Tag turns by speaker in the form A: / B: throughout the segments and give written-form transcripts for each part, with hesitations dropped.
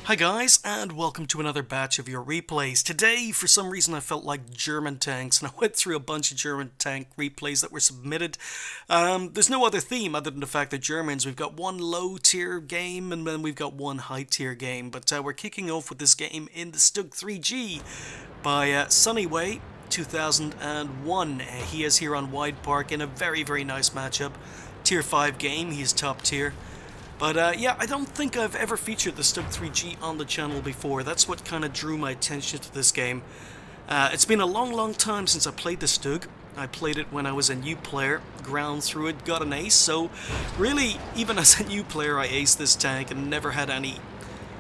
A: Hi guys, and welcome to another batch of your replays. Today, for some reason, I felt like German tanks, and I went through a bunch of German tank replays that were submitted. There's no other theme other than the fact that Germans, we've got one low tier game, and then we've got one high tier game. But we're kicking off with this game in the Stug III G by Sunnyway 2001. He is here on Wide Park in a very, very nice matchup. Tier 5 game, he's top tier. But yeah, I don't think I've ever featured the Stug III G on the channel before. That's what kind of drew my attention to this game. It's been a long time since I played the Stug. I played it when I was a new player, ground through it, got an ace, so really, even as a new player, I aced this tank and never had any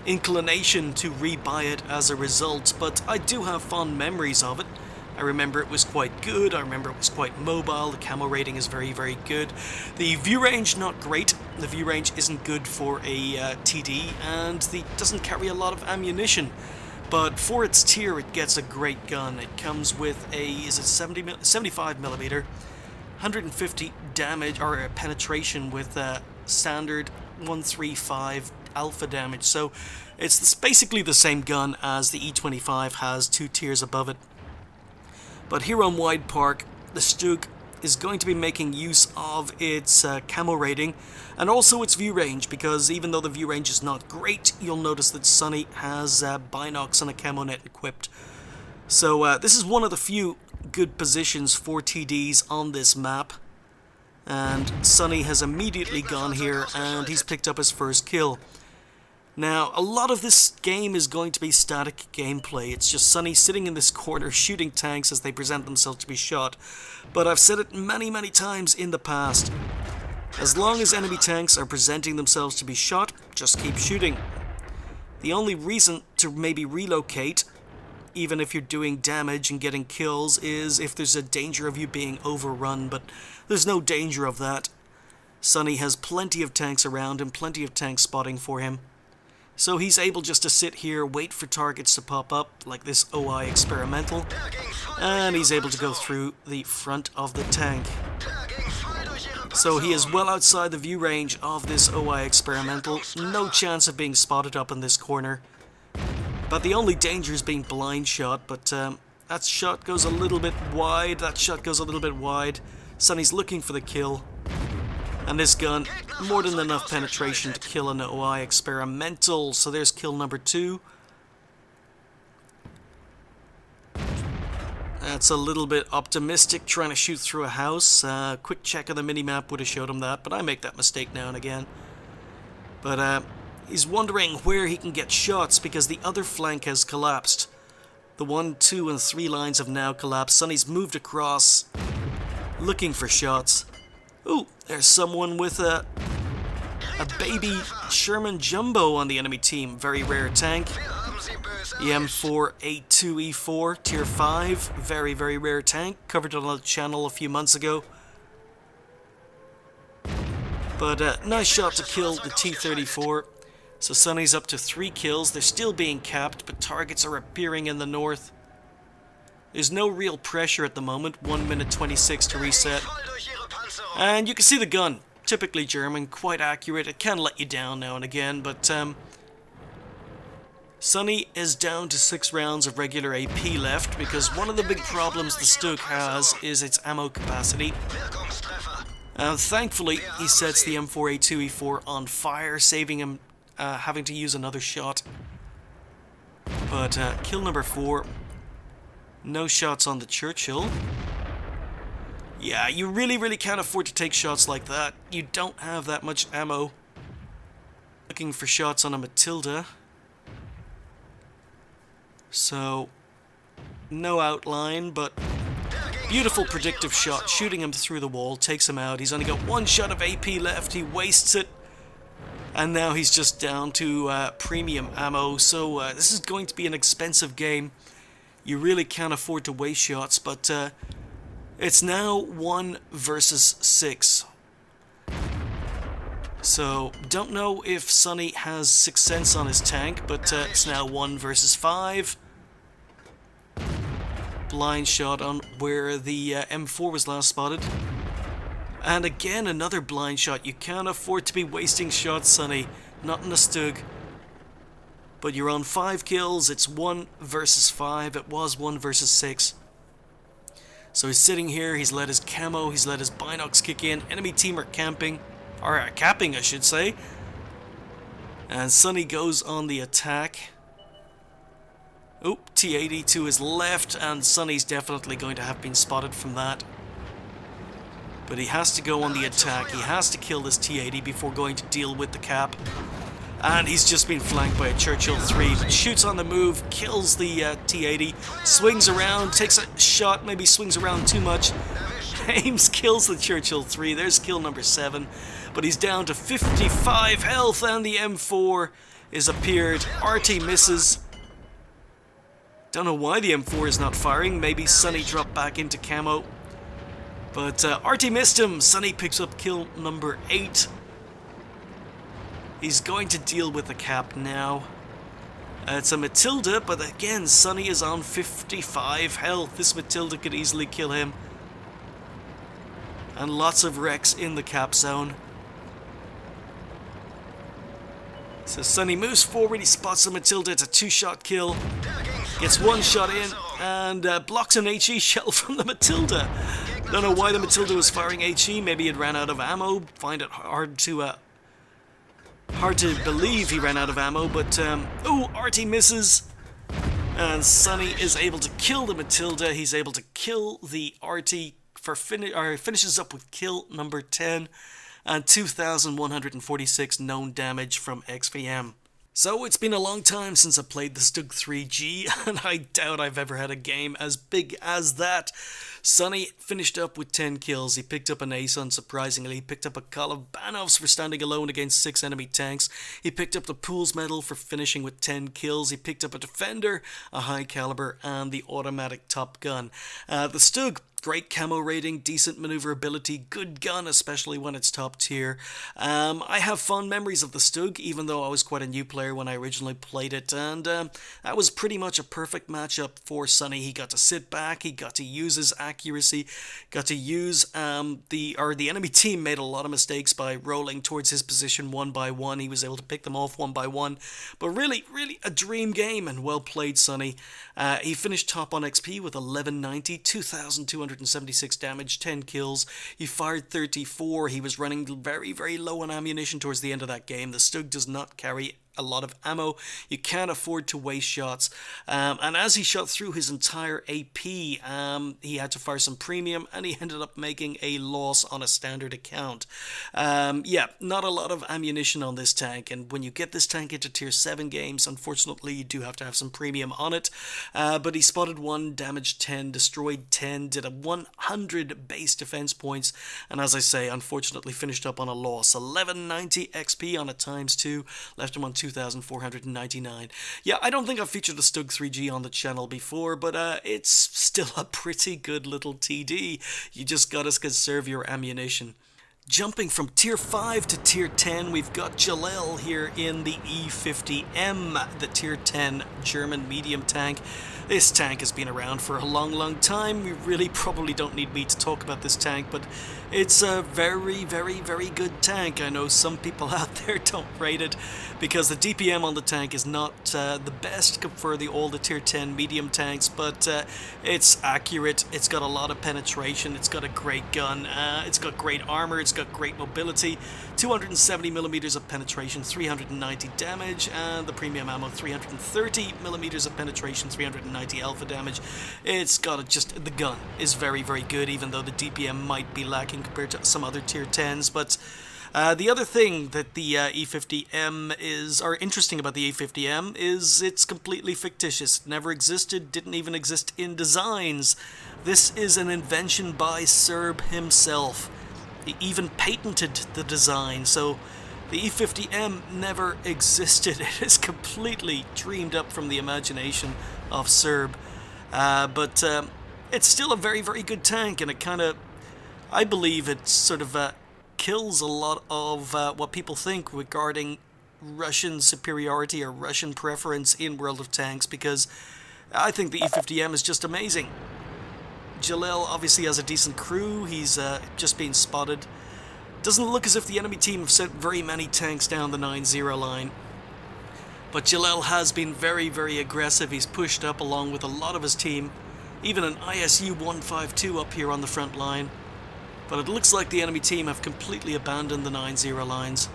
A: inclination to rebuy it as a result, but I do have fond memories of it. I remember it was quite good, I remember it was quite mobile, the camo rating is very, very good. The view range, not great. The view range isn't good for a TD, and it doesn't carry a lot of ammunition. But for its tier, it gets a great gun. It comes with a, is it 75mm, 150 damage, or penetration with standard 135 alpha damage. So it's basically the same gun as the E-25 has, 2 tiers above it. But here on Wide Park, the Stug is going to be making use of its camo rating and also its view range, because even though the view range is not great, you'll notice that Sunny has binocs and a camo net equipped. So this is one of the few good positions for TDs on this map. And Sunny has immediately gone here and he's picked up his first kill. Now, a lot of this game is going to be static gameplay. It's just Sunny sitting in this corner shooting tanks as they present themselves to be shot. But I've said it many times in the past. As long as enemy tanks are presenting themselves to be shot, just keep shooting. The only reason to maybe relocate, even if you're doing damage and getting kills, is if there's a danger of you being overrun, but there's no danger of that. Sunny has plenty of tanks around him, plenty of tank spotting for him. So he's able just to sit here, wait for targets to pop up, like this OI experimental, and he's able to go through the front of the tank. So he is well outside the view range of this OI experimental, no chance of being spotted up in this corner. But the only danger is being blind shot, but that shot goes a little bit wide, Sunny's looking for the kill. And this gun, more than enough penetration to kill an OI experimental. So there's kill number 2. That's a little bit optimistic, trying to shoot through a house. Quick check of the minimap would have showed him that, but I make that mistake now and again. But he's wondering where he can get shots because the other flank has collapsed. The 1, 2, and 3 lines have now collapsed. Sunny's moved across, looking for shots. Ooh, there's someone with a baby Sherman Jumbo on the enemy team. Very rare tank. The M4A2E4, tier 5. Very, very rare tank. Covered it on the channel a few months ago. But nice shot to kill the T-34. So Sunny's up to 3 kills. They're still being capped, but targets are appearing in the north. There's no real pressure at the moment. 1 minute 26 to reset. And you can see the gun, typically German, quite accurate. It can let you down now and again, but Sunny is down to 6 rounds of regular AP left, because one of the big problems the Stug has is its ammo capacity. Thankfully, he sets the M4A2E4 on fire, saving him having to use another shot. But kill number 4, no shots on the Churchill. Yeah, you really can't afford to take shots like that. You don't have that much ammo. Looking for shots on a Matilda. So, no outline, but beautiful predictive shot. Shooting him through the wall, takes him out. He's only got 1 shot of AP left. He wastes it. And now he's just down to premium ammo. So this is going to be an expensive game. You really can't afford to waste shots, but it's now 1 versus 6. So, don't know if Sunny has 6th sense on his tank, but it's now 1 versus 5. Blind shot on where the M4 was last spotted. And again, another blind shot. You can't afford to be wasting shots, Sunny. Not in a Stug. but you're on 5 kills. It's 1 versus 5. It was 1 versus 6. So he's sitting here, he's let his camo, he's let his binocs kick in. Enemy team are camping, or capping I should say. And Sonny goes on the attack. Oh, T-80 to his left, and Sonny's definitely going to have been spotted from that. But he has to go on the attack, he has to kill this T-80 before going to deal with the cap. And he's just been flanked by a Churchill III, but shoots on the move, kills the T-80, swings around, takes a shot, maybe swings around too much, aims, kills the Churchill III. There's kill number 7, but he's down to 55 health, and the M4 is appeared. RT misses. Don't know why the M4 is not firing, maybe Sonny dropped back into camo. But RT missed him. Sonny picks up kill number 8. He's going to deal with the cap now. It's a Matilda, but again, Sonny is on 55 health. This Matilda could easily kill him. And lots of wrecks in the cap zone. So Sonny moves forward, he spots a Matilda, it's a 2-shot kill. Gets 1 shot in, and blocks an HE shell from the Matilda. Don't know why the Matilda was firing HE, maybe it ran out of ammo. Find it hard to believe he ran out of ammo, but ooh, RT misses. And Sonny is able to kill the Matilda. He's able to kill the RT for finishes up with kill number 10 and 2,146 known damage from XVM. So it's been a long time since I played the Stug III G, and I doubt I've ever had a game as big as that. Sonny finished up with 10 kills. He picked up an ace, unsurprisingly. He picked up a Kolov for standing alone against 6 enemy tanks. He picked up the Pools medal for finishing with 10 kills. He picked up a Defender, a high caliber, and the automatic Top Gun. The Stug, great camo rating, decent maneuverability, good gun, especially when it's top tier. I have fond memories of the Stug, even though I was quite a new player when I originally played it, and that was pretty much a perfect matchup for Sonny. He got to sit back, he got to use his accuracy, got to use the enemy team made a lot of mistakes by rolling towards his position one by one. He was able to pick them off one by one, but really a dream game, and well played, Sonny. He finished top on XP with 1190, 2,276 damage, 10 kills. He fired 34. He was running very low on ammunition towards the end of that game. The Stug does not carry a lot of ammo. You can't afford to waste shots. And as he shot through his entire AP, he had to fire some premium, and he ended up making a loss on a standard account. Yeah, not a lot of ammunition on this tank, and when you get this tank into tier 7 games, unfortunately you do have to have some premium on it. But he spotted 1, damaged 10, destroyed 10, did a 100 base defense points, and as I say, unfortunately finished up on a loss. 1190 XP on a ×2, left him on 2,499. Yeah, I don't think I've featured the Stug III G on the channel before, but it's still a pretty good little TD. You just gotta conserve your ammunition. Jumping from tier 5 to tier 10, we've got JulleII here in the E-50M, the tier 10 German medium tank. This tank has been around for a long time. We really probably don't need me to talk about this tank, but it's a very good tank. I know some people out there don't rate it because the DPM on the tank is not the best for all the tier 10 medium tanks, but it's accurate, it's got a lot of penetration, it's got a great gun, it's got great armor, it's got great mobility, 270mm of penetration, 390 damage, and the premium ammo, 330mm of penetration, 390 alpha damage. It's got just, the gun is very good, even though the DPM might be lacking compared to some other tier 10s, but the other thing that the E-50M are interesting about the E-50M is it's completely fictitious. It never existed, didn't even exist in designs. This is an invention by Serb himself. He even patented the design, so the E-50M never existed. It is completely dreamed up from the imagination of Serb. But it's still a very good tank, and it kind of, I believe it sort of kills a lot of what people think regarding Russian superiority or Russian preference in World of Tanks, because I think the E-50M is just amazing. JulleII obviously has a decent crew. He's just been spotted. Doesn't look as if the enemy team have sent very many tanks down the 9-0 line. But JulleII has been very, very aggressive. He's pushed up along with a lot of his team. Even an ISU 152 up here on the front line. But it looks like the enemy team have completely abandoned the 9-0 lines.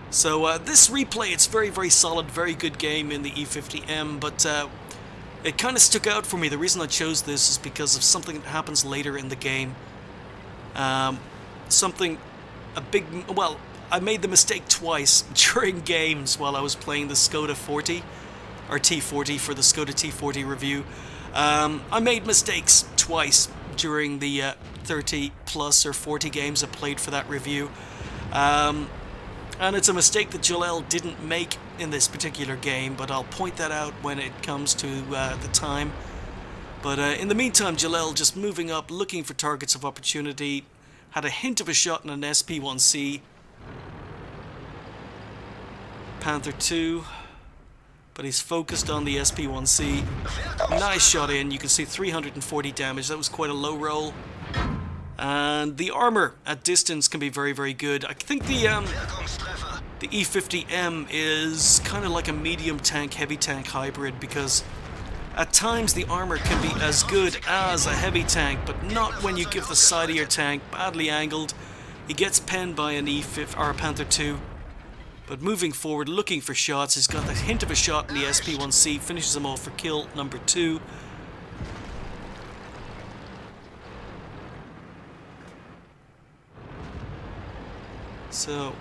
A: So this replay, it's very, very solid, very good game in the E-50M, but it kind of stuck out for me. The reason I chose this is because of something that happens later in the game. I made the mistake twice during games while I was playing the Skoda 40, or T40 for the Skoda T40 review. I made mistakes twice during the 30 plus or 40 games I played for that review. And it's a mistake that JulleII didn't make in this particular game, but I'll point that out when it comes to the time. But in the meantime, JulleII just moving up, looking for targets of opportunity, had a hint of a shot in an SP1C. Panther 2, but he's focused on the SP1C. Nice shot in, you can see 340 damage, that was quite a low roll. And the armor at distance can be very, very good. I think the E-50M is kind of like a medium tank, heavy tank hybrid, because at times the armor can be as good as a heavy tank, but not when you give the side of your tank badly angled. He gets penned by an E-50 or a Panther 2. But moving forward, looking for shots, he's got a hint of a shot in the SP1C, finishes him off for kill number 2. So,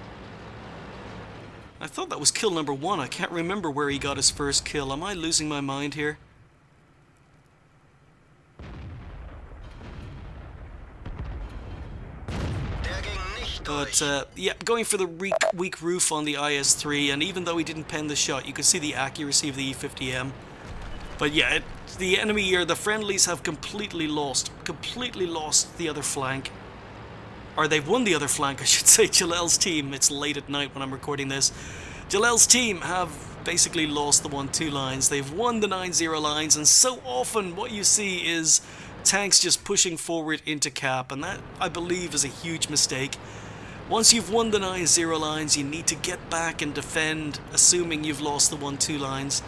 A: I thought that was kill number 1. I can't remember where he got his first kill. Am I losing my mind here? But, yeah, going for the weak roof on the IS-3, and even though he didn't pen the shot, you can see the accuracy of the E-50M. But yeah, the enemy here, the friendlies have completely lost the other flank. Or they've won the other flank, I should say. JulleII's team, it's late at night when I'm recording this. JulleII's team have basically lost the 1-2 lines. They've won the 9-0 lines, and so often what you see is tanks just pushing forward into cap, and that, I believe, is a huge mistake. Once you've won the 9-0 lines, you need to get back and defend, assuming you've lost the 1-2 lines.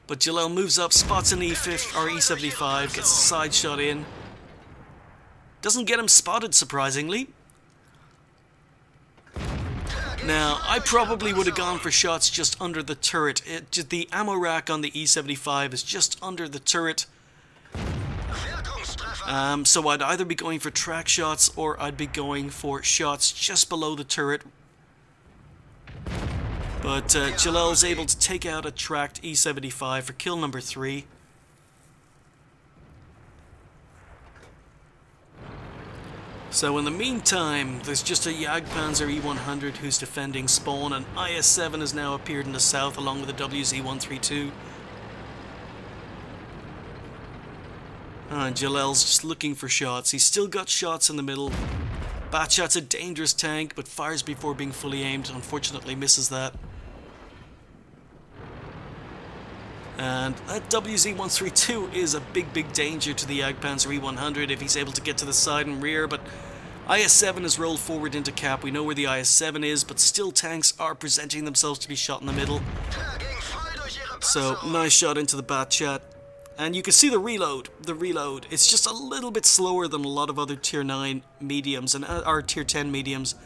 A: But JulleII moves up, spots an E-50 or E-75, gets a side shot in. Doesn't get him spotted, surprisingly. Now, I probably would have gone for shots just under the turret. The ammo rack on the E-75 is just under the turret. So I'd either be going for track shots or I'd be going for shots just below the turret. But JulleII is able to take out a tracked E-75 for kill number 3. So in the meantime, there's just a Jagdpanzer E-100 who's defending spawn, and IS-7 has now appeared in the south along with the WZ-132. And JulleII's just looking for shots. He's still got shots in the middle. Batshot's a dangerous tank, but fires before being fully aimed. Unfortunately misses that. And that WZ-132 is a big, big danger to the Jagdpanzer E-100 if he's able to get to the side and rear, but IS-7 has rolled forward into cap. We know where the IS-7 is, but still tanks are presenting themselves to be shot in the middle. So, nice shot into the Batshot. And you can see the reload. It's just a little bit slower than a lot of other tier 9 mediums, or tier 10 mediums.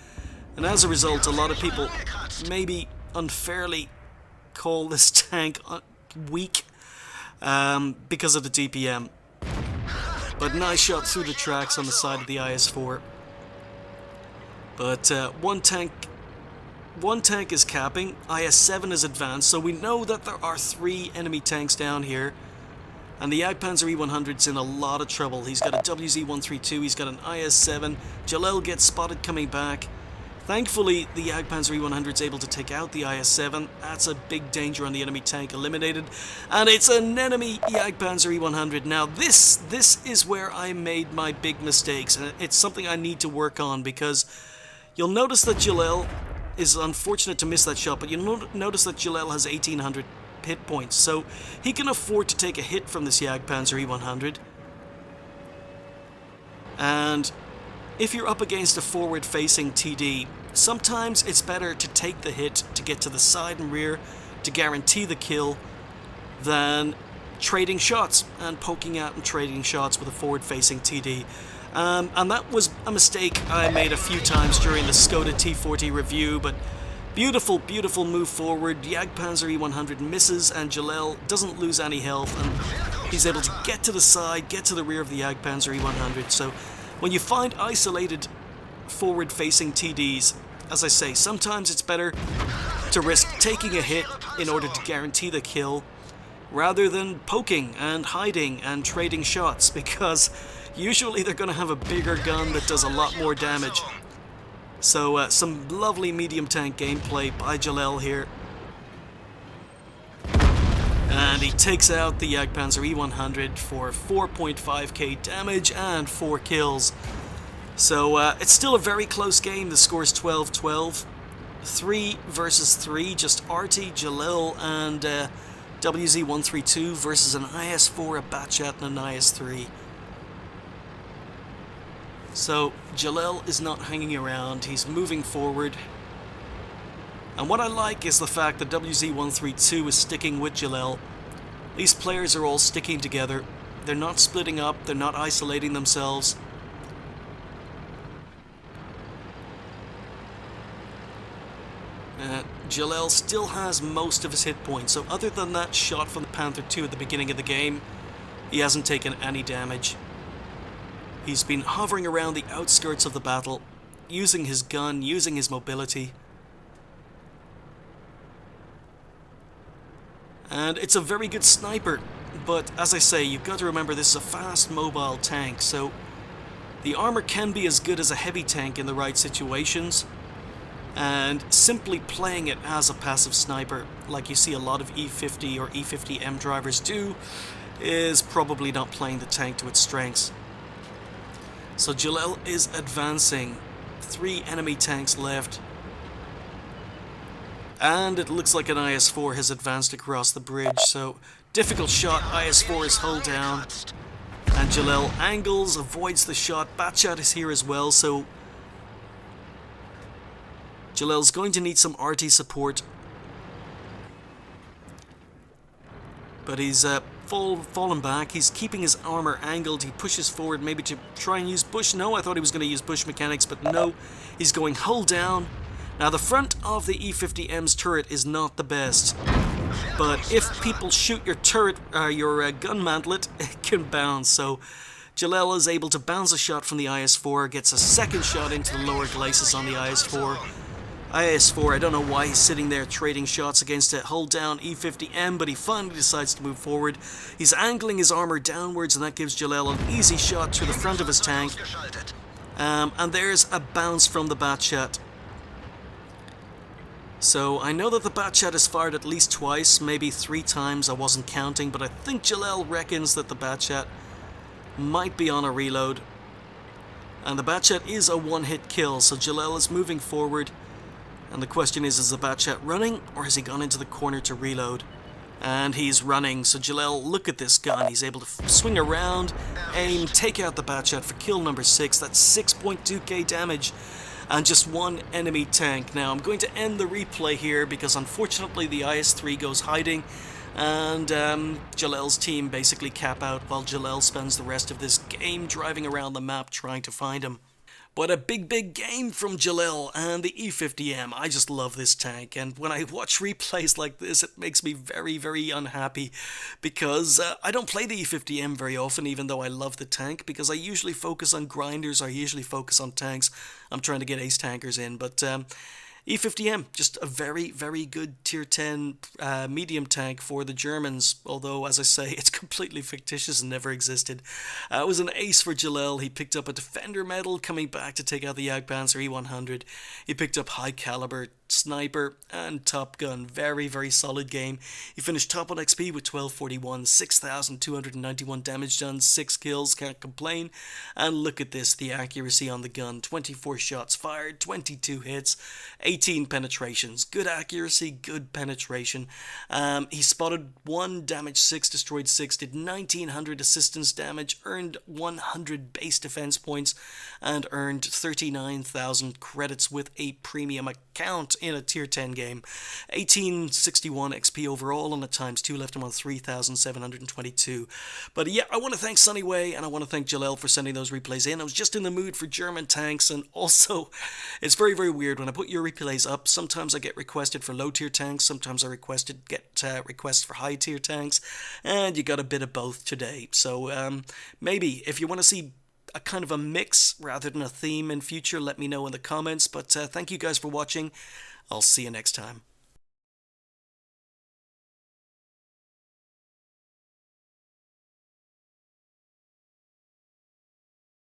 A: And as a result, a lot of people maybe unfairly call this tank weak because of the DPM. But nice shot through the tracks on the side of the IS-4. But one tank is capping, IS-7 is advanced, so we know that there are 3 enemy tanks down here. And the Jagdpanzer E-100's in a lot of trouble. He's got a WZ-132, he's got an IS-7, JulleII gets spotted coming back. Thankfully, the Jagdpanzer E-100's able to take out the IS-7. That's a big danger on the enemy tank, eliminated. And it's an enemy Jagdpanzer E-100. Now, this is where I made my big mistakes, and it's something I need to work on, because you'll notice that JulleII is unfortunate to miss that shot, but you'll notice that JulleII has 1,800 hit points, so he can afford to take a hit from this Jagdpanzer E-100. And if you're up against a forward-facing TD, sometimes it's better to take the hit to get to the side and rear to guarantee the kill than trading shots and poking out and trading shots with a forward-facing TD. And that was a mistake I made a few times during the Skoda T40 review, but beautiful, beautiful move forward. Jagdpanzer E100 misses, and JulleII doesn't lose any health, and he's able to get to the side, get to the rear of the Jagdpanzer E100. So when you find isolated forward-facing TDs, as I say, sometimes it's better to risk taking a hit in order to guarantee the kill, rather than poking and hiding and trading shots, because usually they're going to have a bigger gun that does a lot more damage. So some lovely medium tank gameplay by JulleII here. And he takes out the Jagdpanzer E100 for 4.5k damage and 4 kills. So it's still a very close game. The score is 12-12. 3 versus 3, just RT, JulleII, and WZ132 versus an IS-4, a Batchat, and an IS-3. So JulleII is not hanging around, he's moving forward. And what I like is the fact that WZ132 is sticking with JulleII. These players are all sticking together. They're not splitting up, they're not isolating themselves. JulleII still has most of his hit points, so other than that shot from the Panther II at the beginning of the game, he hasn't taken any damage. He's been hovering around the outskirts of the battle, using his gun, using his mobility. And it's a very good sniper, but as I say, you've got to remember this is a fast mobile tank, so the armor can be as good as a heavy tank in the right situations. And simply playing it as a passive sniper, like you see a lot of E50 or E-50M drivers do, is probably not playing the tank to its strengths. So JulleII is advancing. 3 enemy tanks left. And it looks like an IS-4 has advanced across the bridge, so difficult shot, IS-4 is hull down. And JulleII angles, avoids the shot. Batchat is here as well, so JulleII's going to need some RT support. But he's fallen back. He's keeping his armor angled. He pushes forward maybe to try and use bush. No, I thought he was going to use bush mechanics, but no. He's going hull down. Now the front of the E-50M's turret is not the best. But if people shoot your turret, your gun mantlet, it can bounce. So JulleII is able to bounce a shot from the IS-4, gets a second shot into the lower glacis on the IS-4. IS-4, I don't know why he's sitting there trading shots against a hull down E-50M, but he finally decides to move forward. He's angling his armor downwards, and that gives JulleII an easy shot through the front of his tank. And there's a bounce from the Batchat. So I know that the Batchat is fired at least twice, maybe 3 times, I wasn't counting, but I think JulleII reckons that the Batchat might be on a reload. And the Batchat is a one-hit kill, so JulleII is moving forward. And the question is the Batchat running, or has he gone into the corner to reload? And he's running, so JulleII, look at this gun. He's able to swing around, aim, take out the Batchat for kill number 6. That's 6.2k damage, and just 1 enemy tank. Now, I'm going to end the replay here, because unfortunately the IS-3 goes hiding, and JulleII's team basically cap out, while JulleII spends the rest of this game driving around the map trying to find him. But a big, big game from JulleII and the E-50M. I just love this tank, and when I watch replays like this, it makes me very, very unhappy, because I don't play the E-50M very often, even though I love the tank, because I usually focus on grinders, I usually focus on tanks. I'm trying to get ace tankers in, but E-50M, just a very, very good tier 10 medium tank for the Germans, although, as I say, it's completely fictitious and never existed. It was an ace for JulleII. He picked up a Defender medal coming back to take out the Jagdpanzer E100. He picked up high caliber, sniper, and Top Gun. Very, very solid game. He finished top on XP with 1241, 6,291 damage done, 6 kills, can't complain. And look at this, the accuracy on the gun, 24 shots fired, 22 hits, 18 penetrations. Good accuracy, good penetration. He spotted 1, damaged 6, destroyed 6, did 1900 assistance damage, earned 100 base defense points, and earned 39,000 credits with a premium account in a tier 10 game. 1861 XP overall, and at times 2 left him on 3,722. But yeah, I want to thank Sunnyway, and I want to thank JulleII for sending those replays in. I was just in the mood for German tanks, and also, it's very, very weird. When I put your replays up, sometimes I get requested for low tier tanks, sometimes I get requests for high tier tanks, and you got a bit of both today. So maybe if you want to see a kind of a mix rather than a theme in future, let me know in the comments. But thank you guys for watching. I'll see you next time.